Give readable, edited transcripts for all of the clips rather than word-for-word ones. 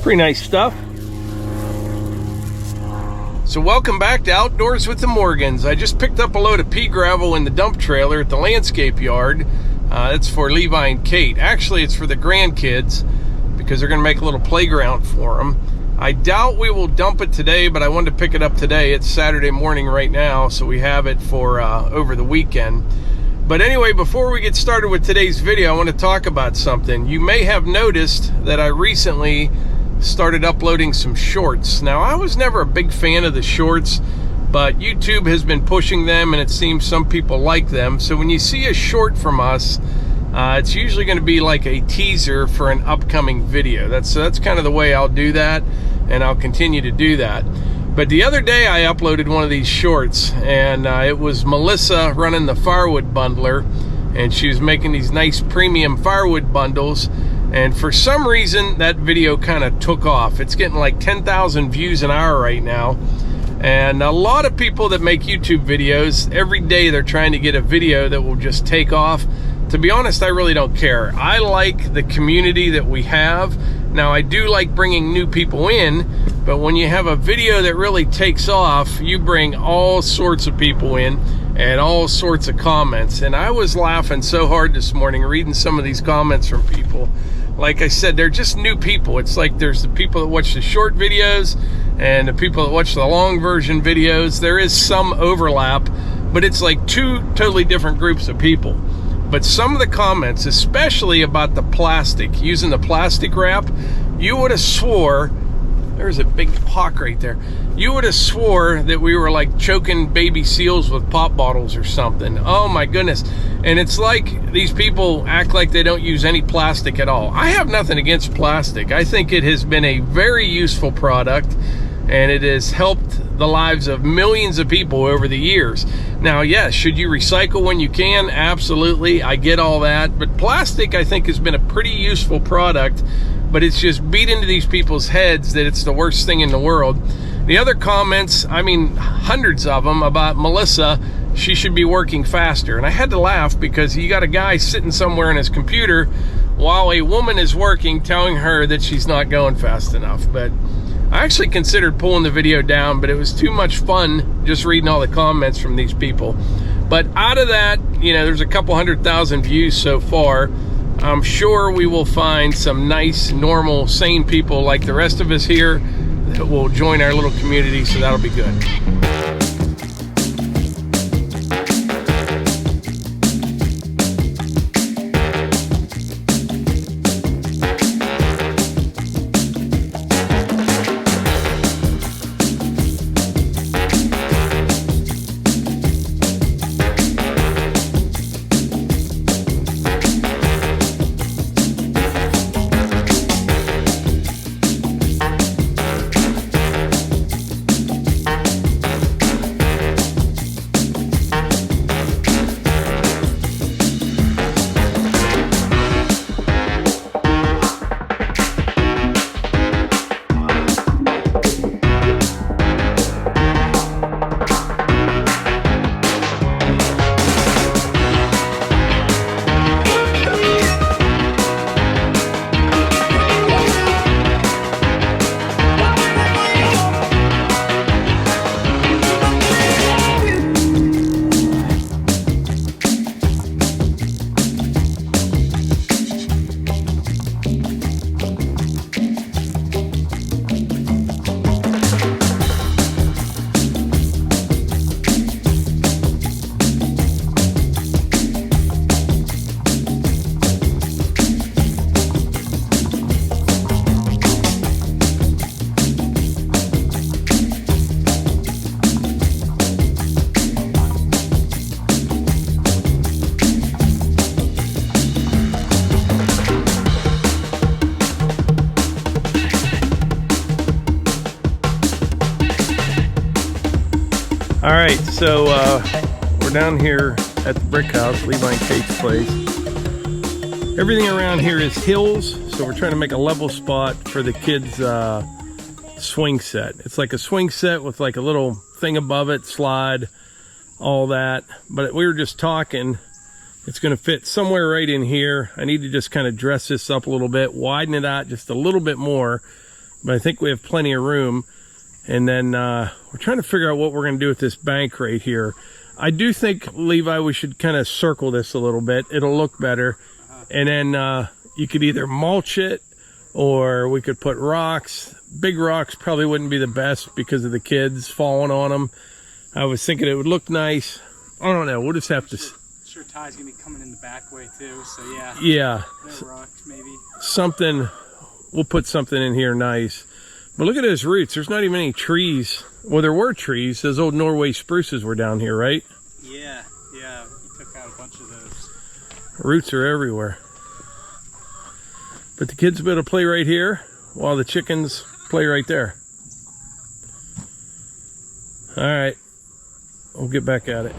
Pretty nice stuff. So welcome back to Outdoors with the Morgans. I just picked up a load of pea gravel in the dump trailer at the landscape yard. That's for Levi and Kate. Actually, it's for the grandkids because they're going to make a little playground for them. I doubt we will dump it today, but I wanted to pick it up today. It's Saturday morning right now, so we have it for over the weekend. But anyway, before we get started with today's video, I want to talk about something. You may have noticed that I recently started uploading some shorts. Now, I was never a big fan of the shorts, but YouTube has been pushing them, and it seems some people like them. So when you see a short from us, it's usually going to be like a teaser for an upcoming video. That's kind of the way I'll do that, and I'll continue to do that. But the other day I uploaded one of these shorts, and it was Melissa running the firewood bundler, and she was making these nice premium firewood bundles. And for some reason, that video kind of took off. It's getting like 10,000 views an hour right now. And a lot of people that make YouTube videos, every day they're trying to get a video that will just take off. To be honest, I really don't care. I like the community that we have. Now, I do like bringing new people in, but when you have a video that really takes off, you bring all sorts of people in and all sorts of comments. And I was laughing so hard this morning reading some of these comments from people. Like I said, they're just new people. It's like there's the people that watch the short videos and the people that watch the long version videos. There is some overlap, but it's like two totally different groups of people. But some of the comments, especially about the plastic, using the plastic wrap, you would have swore, there's a big pock right there, you would have swore that we were like choking baby seals with pop bottles or something. Oh my goodness. And it's like these people act like they don't use any plastic at all. I have nothing against plastic. I think it has been a very useful product, and it has helped the lives of millions of people over the years. Now, yes, should you recycle when you can? Absolutely, I get all that. But plastic, I think, has been a pretty useful product, but it's just beat into these people's heads that it's the worst thing in the world. The other comments, I mean, hundreds of them about Melissa, she should be working faster. And I had to laugh because you got a guy sitting somewhere in his computer while a woman is working, telling her that she's not going fast enough. But I actually considered pulling the video down, but it was too much fun just reading all the comments from these people. But out of that, you know, there's a couple 100,000 views so far. I'm sure we will find some nice, normal, sane people like the rest of us here that will join our little community, so that'll be good. All right, so we're down here at the brick house, Levi and Kate's place. Everything around here is hills, so we're trying to make a level spot for the kids' swing set. It's like a swing set with like a little thing above it, slide, all that. But we were just talking, it's going to fit somewhere right in here. I need to just kind of dress this up a little bit, widen it out just a little bit more. but I think we have plenty of room. And then we're trying to figure out what we're going to do with this bank right here. I do think, Levi, we should kind of circle this a little bit. It'll look better. And then you could either mulch it, or we could put rocks. Big rocks probably wouldn't be the best because of the kids falling on them. I was thinking it would look nice. I don't know. We'll just have to... Sure, Ty's gonna be coming in the back way too, so yeah. Yeah. No rocks, maybe. Something, we'll put something in here nice. But look at those roots. There's not even any trees. Well, there were trees. Those old Norway spruces were down here, right? Yeah, yeah. He took out a bunch of those. Roots are everywhere. But the kids will be able to play right here while the chickens play right there. All right. We'll get back at it.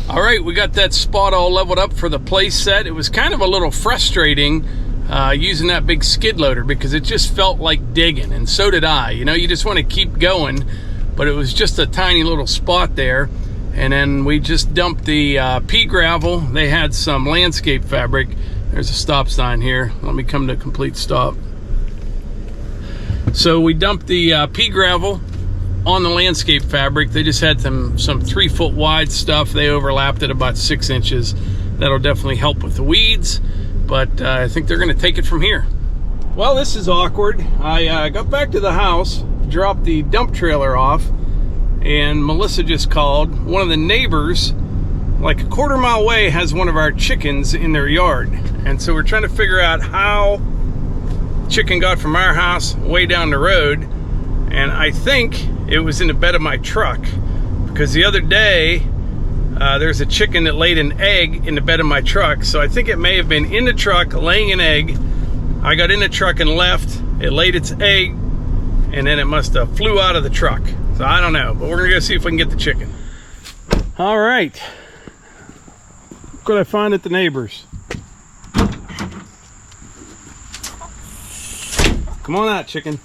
All right, we got that spot all leveled up for the play set. It was kind of a little frustrating using that big skid loader because it just felt like digging, and so did I. You know, you just want to keep going, but it was just a tiny little spot there. And then we just dumped the pea gravel. They had some landscape fabric. There's a stop sign here. Let me come to a complete stop. So we dumped the pea gravel on the landscape fabric. They just had some 3 foot wide stuff. They overlapped at about 6 inches. That'll definitely help with the weeds, but I think they're gonna take it from here. Well, this is awkward. I got back to the house, dropped the dump trailer off, and Melissa just called. One of the neighbors, like a quarter-mile away, has one of our chickens in their yard. And so we're trying to figure out how chicken got from our house way down the road. And I think it was in the bed of my truck, because the other day there's a chicken that laid an egg in the bed of my truck. So I think it may have been in the truck laying an egg. I got in the truck and left. It laid its egg, and then it must have flew out of the truck. So I don't know, but we're gonna go see if we can get the chicken. All right, look what I found at the neighbors. Come on out, chicken.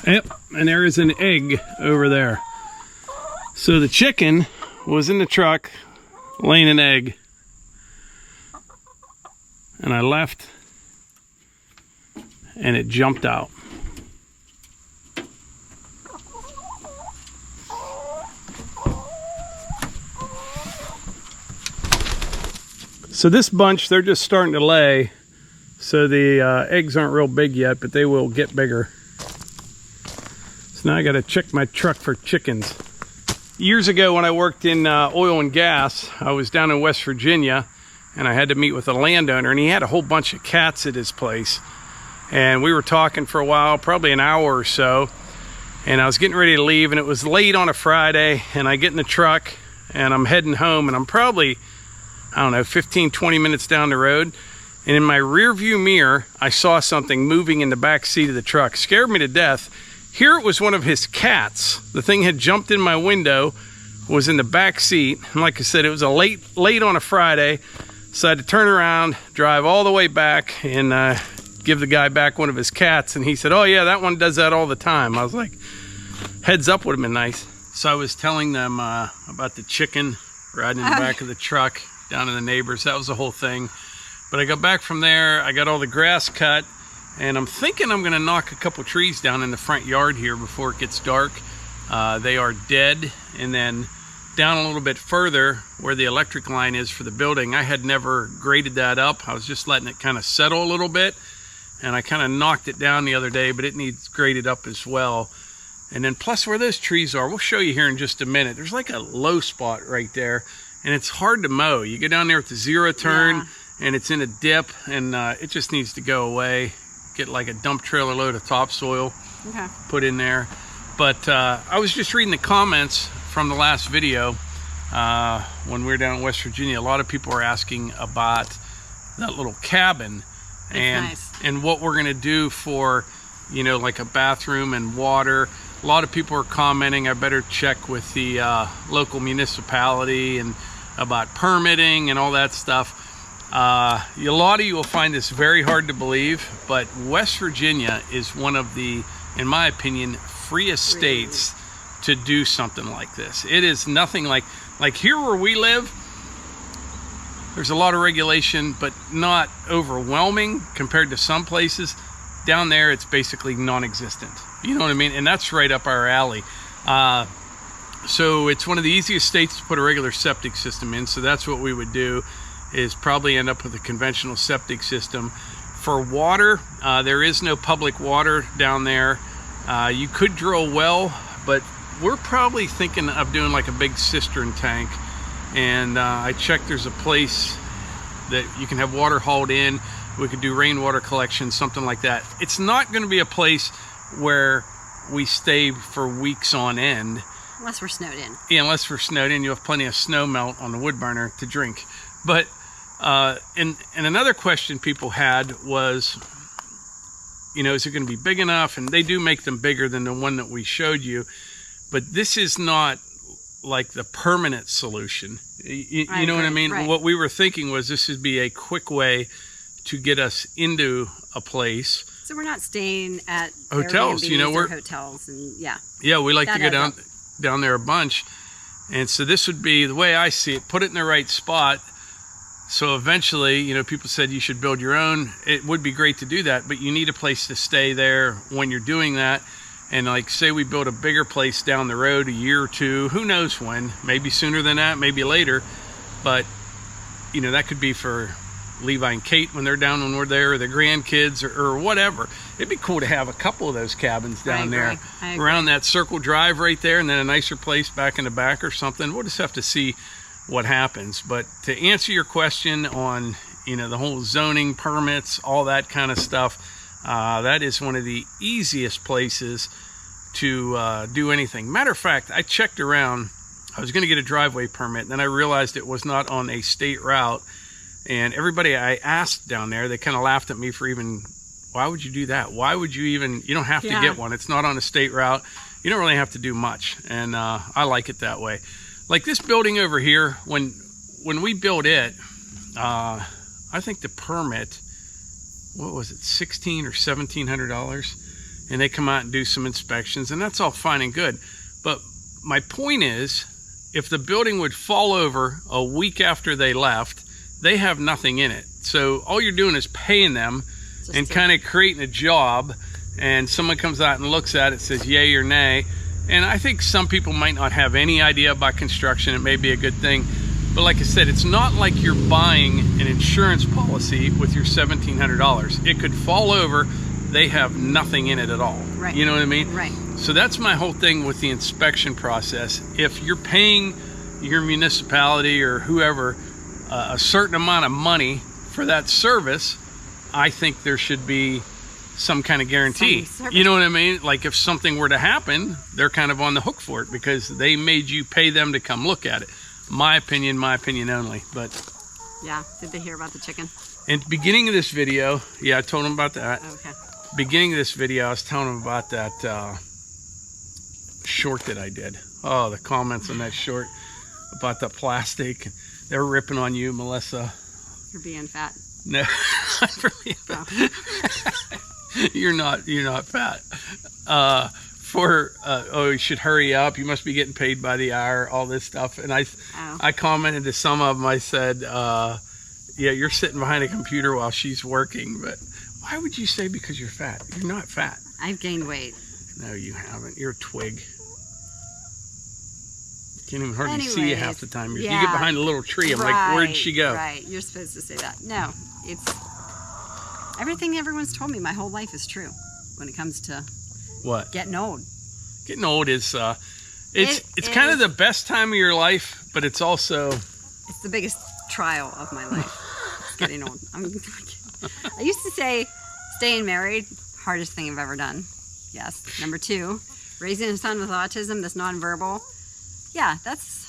Yep, and there is an egg over there. So the chicken was in the truck laying an egg, and I left and it jumped out. So this bunch, they're just starting to lay, so the eggs aren't real big yet, but they will get bigger. So now I got to check my truck for chickens. Years ago when I worked in oil and gas, I was down in West Virginia, and I had to meet with a landowner, and he had a whole bunch of cats at his place. And we were talking for a while, probably an hour or so, and I was getting ready to leave, and it was late on a Friday, and I get in the truck and I'm heading home, and I'm probably, I don't know, 15, 20 minutes down the road, and in my rear view mirror, I saw something moving in the back seat of the truck. Scared me to death. Here it was one of his cats. The thing had jumped in my window, was in the back seat, and like I said, it was a late on a Friday, so I had to turn around, drive all the way back, and give the guy back one of his cats, and he said, oh yeah, that one does that all the time. I was like, heads up would have been nice. So I was telling them about the chicken riding in the back of the truck down to the neighbors. That was the whole thing. But I got back from there, I got all the grass cut, and I'm thinking I'm gonna knock a couple trees down in the front yard here before it gets dark. They are dead. And then down a little bit further where the electric line is for the building, I had never graded that up. I was just letting it kind of settle a little bit, and I kind of knocked it down the other day, but it needs graded up as well. And then plus where those trees are, we'll show you here in just a minute, there's like a low spot right there, and it's hard to mow. You go down there with the zero turn, and it's in a dip, and it just needs to go away. Get like a dump trailer load of topsoil, put in there. But I was just reading the comments from the last video when we were down in West Virginia. A lot of people are asking about that little cabin and what we're gonna do for, you know, like a bathroom and water. A lot of people are commenting I better check with the local municipality and about permitting and all that stuff. A lot of you will find this very hard to believe, but West Virginia is one of the, in my opinion, freest states to do something like this. It is nothing like here where we live, there's a lot of regulation, but not overwhelming compared to some places. Down there, it's basically non-existent. You know what I mean? And that's right up our alley. So it's one of the easiest states to put a regular septic system in. So that's what we would do, is probably end up with a conventional septic system. For water, there is no public water down there. You could drill a well, but we're probably thinking of doing like a big cistern tank. And I checked, there's a place that you can have water hauled in. We could do rainwater collection, something like that. It's not going to be a place where we stay for weeks on end. Unless we're snowed in. Yeah, unless we're snowed in. You'll have plenty of snow melt on the wood burner to drink. But and another question people had was, you know, is it going to be big enough? And they do make them bigger than the one that we showed you, but this is not like the permanent solution. You know what I mean? Right. What we were thinking was this would be a quick way to get us into a place. So we're not staying at hotels, you know, Airbnbs or we're hotels, and yeah, we like that to go adds down there a bunch. And so this would be the way I see it, put it in the right spot. So eventually, you know, people said you should build your own. It would be great to do that, but you need a place to stay there when you're doing that. And like, say we build a bigger place down the road, a year or two, who knows when, maybe sooner than that, maybe later. But, you know, that could be for Levi and Kate when they're down, when we're there, or the grandkids, or whatever. It'd be cool to have a couple of those cabins down there around that circle drive right there, and then a nicer place back in the back or something. We'll just have to see what happens. But to answer your question on, you know, the whole zoning, permits, all that kind of stuff, that is one of the easiest places to do anything. Matter of fact, I checked around. I was going to get a driveway permit, and then I realized it was not on a state route. And everybody I asked down there, they kind of laughed at me for even, why would you do that? Why would you even, you don't have to get one. It's not on a state route. You don't really have to do much. And I like it that way. Like this building over here, when we built it, I think the permit, what was it, $1,600 or $1,700? And they come out and do some inspections, and that's all fine and good. But my point is, if the building would fall over a week after they left, they have nothing in it. So all you're doing is paying them and kind of creating a job, and someone comes out and looks at it, says yay or nay. And I think some people might not have any idea about construction. It may be a good thing. But like I said, it's not like you're buying an insurance policy with your $1,700. It could fall over. They have nothing in it at all. Right. You know what I mean? Right. So that's my whole thing with the inspection process. If you're paying your municipality or whoever a certain amount of money for that service, I think there should be some kind of guarantee. You know what I mean? Like if something were to happen, they're kind of on the hook for it because they made you pay them to come look at it. My opinion only. But yeah, did they hear about the chicken? in the beginning of this video, yeah, I told them about that. Okay. Beginning of this video, I was telling them about that short that I did. Oh, the comments on that short about the plastic. They're ripping on you, Melissa. For being fat. No, for being fat. You're not fat. Oh, you should hurry up. You must be getting paid by the hour. All this stuff, and I commented to some of them. I said, yeah, you're sitting behind a computer while she's working, but why would you say because you're fat? You're not fat. I've gained weight. No, you haven't. You're a twig. Can't even hardly see you half the time. You get behind a little tree. I'm like, where'd she go? Right, you're supposed to say that. No, it's everything everyone's told me my whole life is true when it comes to what? Getting old. Getting old is it's kind of the best time of your life, but it's also it's the biggest trial of my life. It's getting old. I used to say staying married, hardest thing I've ever done. Yes. Number 2, raising a son with autism that's nonverbal. Yeah, that's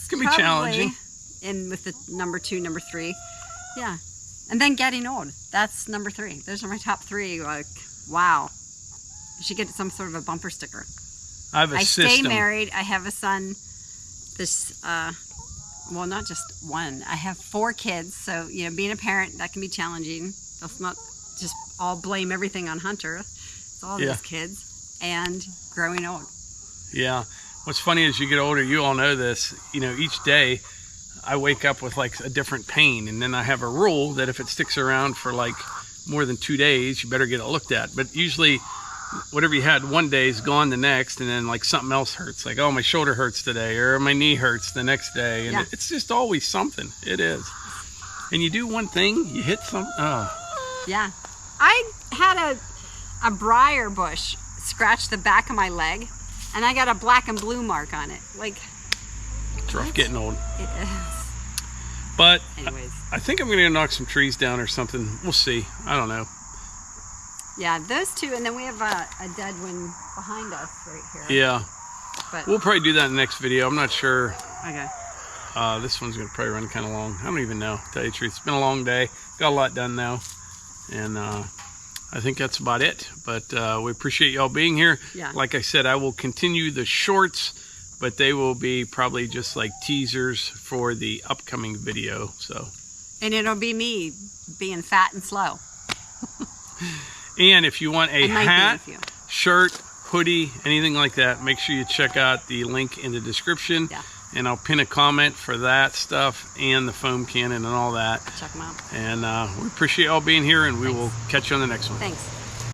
can be challenging. And with the number 2, number 3, yeah, and then getting old. That's number 3. Those are my top 3. Like, wow, you should get some sort of a bumper sticker. I stay married. I have a son. This, well, not just one. I have 4 kids. So you know, being a parent that can be challenging. Let's not just all blame everything on Hunter. It's all those kids and growing old. Yeah. What's funny is you get older, you all know this, you know, each day I wake up with like a different pain, and then I have a rule that if it sticks around for like more than 2 days, you better get it looked at. But usually whatever you had one day is gone the next, and then like something else hurts, like, oh, my shoulder hurts today, or my knee hurts the next day, and it's just always something. It is. And you do one thing, you hit something. Oh. Yeah. I had a briar bush scratch the back of my leg, and I got a black and blue mark on it. Like, it's rough getting old. It is. But anyways, I think I'm going to knock some trees down or something. We'll see. I don't know. Yeah, those 2, and then we have a dead one behind us right here. Yeah. But we'll probably do that in the next video. I'm not sure. Okay. This one's going to probably run kind of long. I don't even know, to tell you the truth. It's been a long day. Got a lot done now. And I think that's about it. But we appreciate y'all being here. Yeah. Like I said, I will continue the shorts, but they will be probably just like teasers for the upcoming video. So. And it'll be me being fat and slow. And if you want a I might be hat, with you. shirt, hoodie, anything like that, make sure you check out the link in the description. Yeah. And I'll pin a comment for that stuff and the foam cannon and all that. Check them out. And we appreciate y'all being here, and we will catch you on the next one. Thanks.